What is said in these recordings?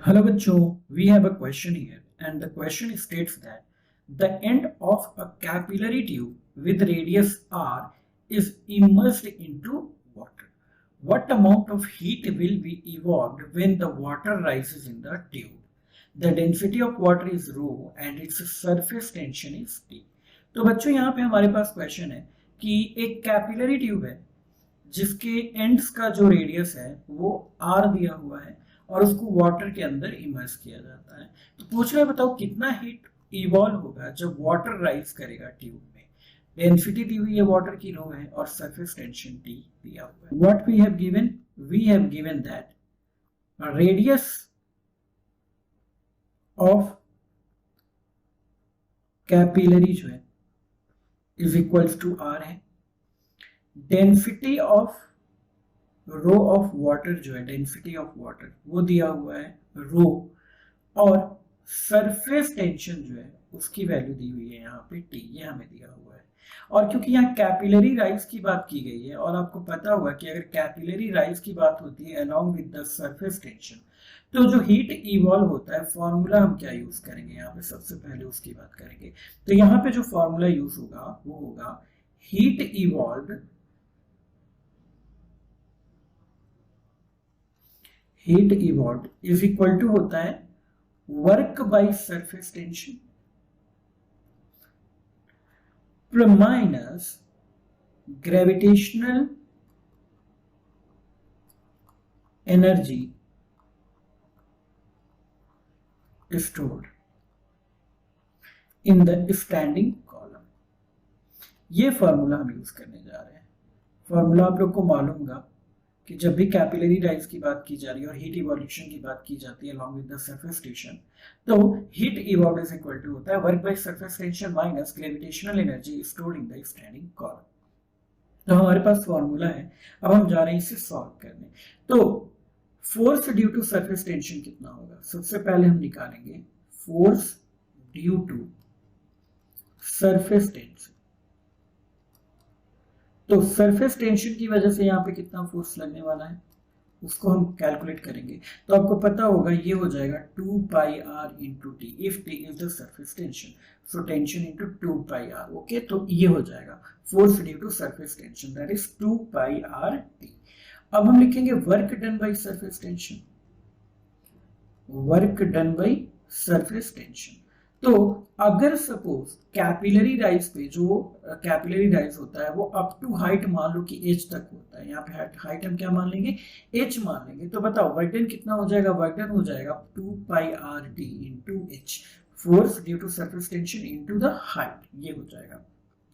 Hello bachcho, we have a question here and the question states that the end of a capillary tube with radius r is immersed into water. What amount of heat will be evolved when the water rises in the tube? The density of water is rho and its surface tension is T. तो बच्चों यहाँ पे हमारे पास question है कि एक capillary tube है जिसके एंड्स का जो रेडियस है वो r दिया हुआ है और उसको वाटर के अंदर इमर्स किया जाता है। तो पूछ रहा है बताओ कितना हीट इवॉल्व होगा जब वाटर राइज करेगा ट्यूब में। डेंसिटी दी हुई है वाटर की रो है और सरफेस टेंशन टी दिया हुआ है। What we have given that radius of capillary जो है इज इक्वल्स टू आर है। Density of rho of water जो है डेंसिटी ऑफ वाटर वो दिया हुआ है रो और सरफेस टेंशन जो है उसकी वैल्यू दी हुई है यहाँ पे टी, ये हमें दिया हुआ है। और क्योंकि यहाँ कैपिलरी राइज की बात की गई है और आपको पता होगा कि अगर कैपिलरी राइज की बात होती है along with the surface tension तो जो हीट इवॉल्व होता है फॉर्मूला हम क्या यूज करेंगे यहाँ पे सबसे पहले उसकी बात करेंगे। तो यहाँ पे जो फॉर्मूला यूज होगा वो होगा heat evolve is equal to होता है work by surface tension minus gravitational energy stored in the standing column। ये फॉर्मूला हम यूज करने जा रहे हैं। फॉर्मूला आप लोग को मालूम होगा कि जब भी कैपिलरी राइज की बात की जा रही है और हीट इवोल्यूशन की बात की जाती है along with the surface tension तो heat evolve is equal to होता है work by surface tension minus gravitational energy stored in the standing column. तो हमारे पास फॉर्मूला है, अब हम जा रहे हैं इसे सॉल्व करने। तो force due to surface tension कितना होगा, सबसे पहले हम निकालेंगे force due to surface tension. तो सरफेस टेंशन की वजह से यहाँ पे कितना फोर्स लगने वाला है उसको हम कैलकुलेट करेंगे। तो आपको पता होगा ये हो जाएगा 2 pi r into t if t is the surface tension, so tension into 2 pi r. Okay, तो ये हो जाएगा force due to surface tension that is 2 pi r t. अब हम लिखेंगे work done by surface tension, work done by surface tension. तो अगर suppose capillary rise पे जो कैपिलरी राइज होता है वो अप टू हाइट मान लो कि एच तक होता है, यहाँ पे हाइट हम क्या मान लेंगे एच मान लेंगे। तो बताओ वर्क डन कितना हो जाएगा, वर्क डन हो जाएगा 2 pi r d into h, force due to surface tension into the height, ये हो जाएगा।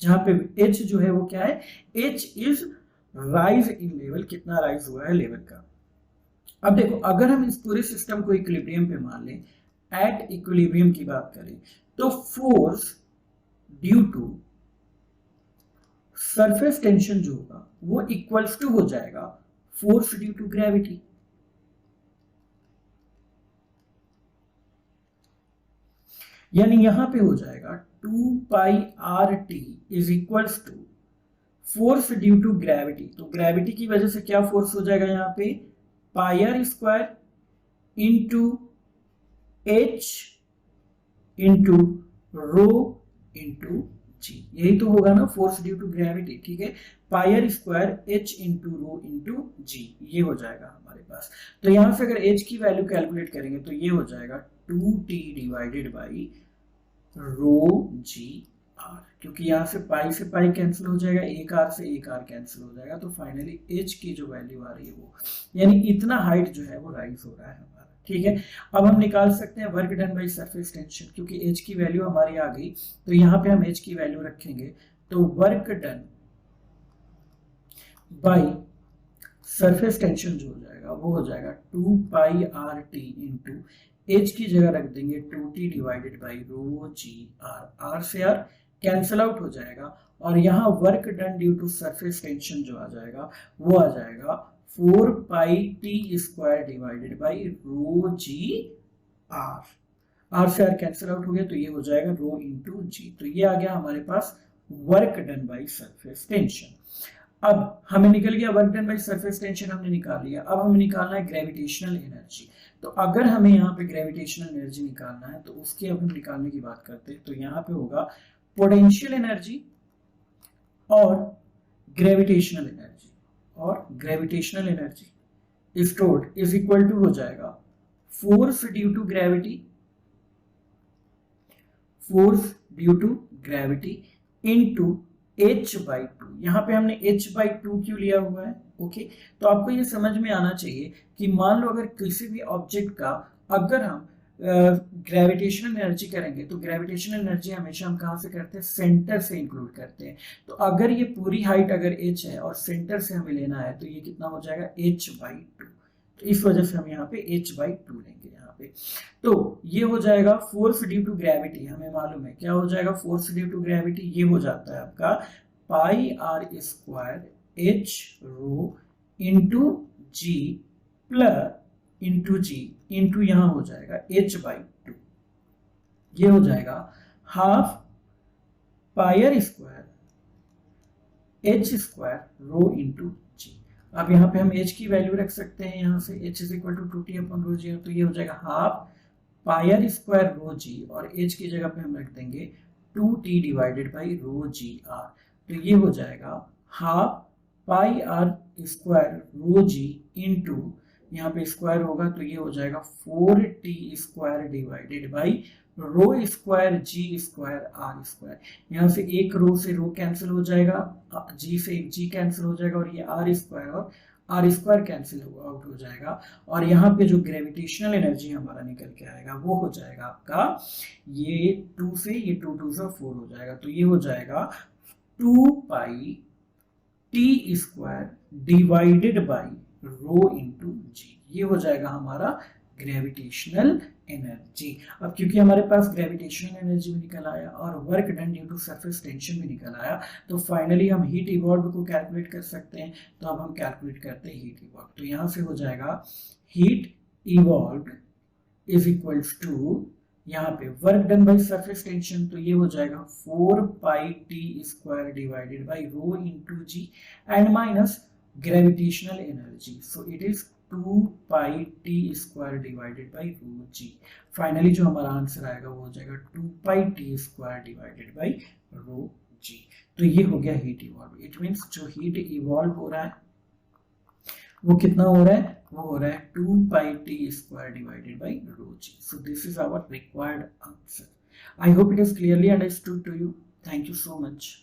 जहां पे एच जो है वो क्या है, H is rise in level, कितना राइज हुआ है लेवल का। अब देखो अगर हम इस पूरे सिस्टम को इक्विलिब्रियम पे मान लें, एट इक्विलिब्रियम की बात करें तो force due to surface tension जो होगा वो इक्वल्स टू हो जाएगा फोर्स ड्यू टू ग्रेविटी। यानी यहां पे हो जाएगा 2 pi r t is equals to force due to gravity. तो ग्रेविटी की वजह से क्या फोर्स हो जाएगा यहाँ पे pi are square into h into rho into g, यही तो होगा ना फोर्स ड्यू टू ग्रेविटी। ठीक है, pi are square h into rho into g, ये हो जाएगा हमारे पास। तो यहां से अगर एच की वैल्यू कैलकुलेट करेंगे तो ये हो जाएगा 2t divided by rho g R, क्योंकि यहाँ से पाई कैंसिल हो जाएगा, एक आर से एक आर कैंसिल हो जाएगा। तो फाइनली एच की जो वैल्यू आ रही है वो यानी इतना हाइट जो है वो राइज हो रहा है हमारा। ठीक है, अब हम निकाल सकते हैं work done by surface tension, क्योंकि एच की वैल्यू हमारी आ गई तो यहाँ पे हम एच की वैल्यू रखेंगे। तो work done by surface tension जो हो जाएगा वो हो जाएगा 2 pi r t into h की जगह रख देंगे 2t divided by rho g r, r से आर कैंसल आउट हो जाएगा और यहाँ work done due to surface tension जो आ जाएगा वो आ जाएगा 4 pi t square divided by rho g r, r से आर कैंसिल आउट हो गया तो ये हो जाएगा रो इंटू जी। तो ये आ गया हमारे पास work done by surface tension. अब हमें निकल गया work done by surface tension, हमने निकाल लिया। अब हमें निकालना है ग्रेविटेशनल एनर्जी। तो अगर हमें यहाँ पे ग्रेविटेशनल एनर्जी निकालना है तो उसकी अब हम निकालने की बात करते हैं। तो यहाँ पे होगा पोटेंशियल एनर्जी और ग्रेविटेशनल एनर्जी, और gravitational energy stored is equal to हो जाएगा force due to gravity, force due to gravity into h/2। यहाँ पे हमने h/2 क्यों लिया हुआ है? ओके, तो आपको ये समझ में आना चाहिए कि मान लो अगर किसी भी ऑब्जेक्ट का अगर हम ग्रेविटेशनल एनर्जी करेंगे तो ग्रेविटेशनल एनर्जी हमेशा हम कहाँ से करते हैं? सेंटर से इंक्लूड करते हैं। तो अगर ये पूरी हाइट अगर h है और सेंटर से हमें लेना है तो ये कितना हो जाएगा? h/2। तो इस वजह से हम यहाँ पे h/2 लेंगे यहाँ पे। तो ये हो जाएगा फोर्स ड्यू टू ग्रेविटी, हमें मालूम है क्या हो जाएगा फोर्स ड्यू टू ग्रेविटी, ये हो जाता है आपका pi are square h rho into g plus into g into यहाँ हो जाएगा h/2। ये हो जाएगा half pi are square h square rho into g. अब यहाँ पे हम h की वैल्यू रख सकते हैं, यहाँ से h is equal to 2t/ρg, तो ये हो जाएगा half pi are square rho g, और h की जगह पे हम रख देंगे 2t divided by rho g R. तो ये हो जाएगा half pi are square rho g into यहाँ पे स्क्वायर होगा तो ये हो जाएगा 4t square divided by rho square g square R square. यहाँ से एक रो से रो कैंसिल हो जाएगा, जी से एक जी कैंसिल हो जाएगा, और ये आर स्क्वायर और आर स्क्वायर कैंसिल आउट हो जाएगा। और यहाँ पे जो ग्रेविटेशनल एनर्जी हमारा निकल के आएगा वो हो जाएगा आपका ये 2 से ये 2 2 से 4 हो जाएगा। तो ये हो जाएगा 2 pi t square divided by rho into g. ये हो जाएगा हमारा ग्रेविटेशनल एनर्जी। अब क्योंकि हमारे पास ग्रेविटेशनल एनर्जी भी निकल आया और work done due to surface tension भी निकल आया, तो फाइनली हम हीट इवॉल्व को कैलकुलेट कर सकते हैं। तो अब हम कैलकुलेट करते हैं हीट इवॉल्व। तो यहाँ से हो जाएगा heat evolve is equals to यहाँ पे work done by surface tension, तो ये हो जाएगा 4 pi t square divided by rho into g and minus gravitational energy, so it is 2 pi t square divided by rho g. Finally जो हमारा answer आएगा वो हो जाएगा 2 pi t square divided by rho g. तो ये हो गया हीट इवॉल्व। इट मीन्स जो हीट इवॉल्व हो रहा है वो कितना हो रहा है? वो हो रहा है 2 pi t square divided by rho g. So this is our required answer. I hope it is clearly understood to you. Thank you so much.